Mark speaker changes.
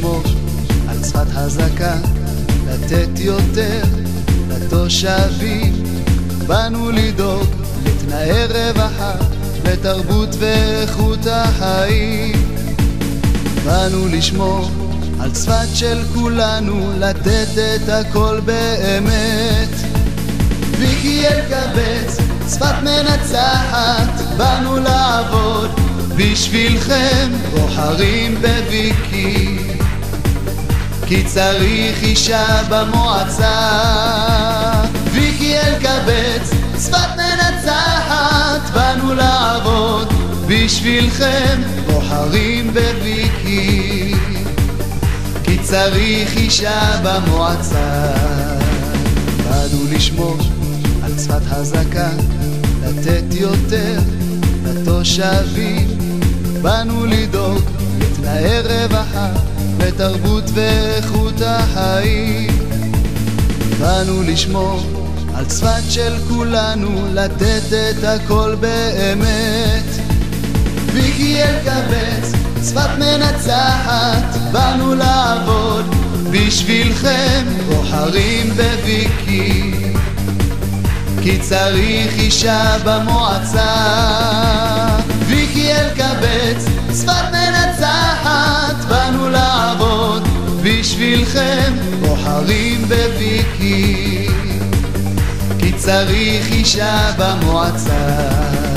Speaker 1: לשמור על צפת חזקה, לתת יותר לתושבים. באנו לדאוג לתנאי רווחה, לתרבות ואיכות החיים. באנו לשמור על צפת של כולנו, לתת את הכל באמת. ויקי אלקבץ, צפת מנצחת, באנו לעבוד בשבילכם, בוחרים בוויקי, כי צריך אישה במועצה. ויקי אלקבץ, צפת מנצחת, באנו לעבוד בשבילכם, בוחרים בוויקי, כי צריך אישה במועצה. באנו לשמור על צפת חזקה, לתת יותר לתושבים. באנו לדאוג לתנאי רווחה, לתרבות ואיכות החיים. באנו לשמור על צפת של כולנו, לתת את הכל באמת. ויקי אלקבץ, צפת מנצחת, באנו לעבוד בשבילכם, בוחרים בוויקי, כי צריך אישה במועצה. ויקי אלקבץ, צפת מנצחת, באנו לעבוד בשבילכם, בוחרים בוויקי, כי צריך אישה במועצה.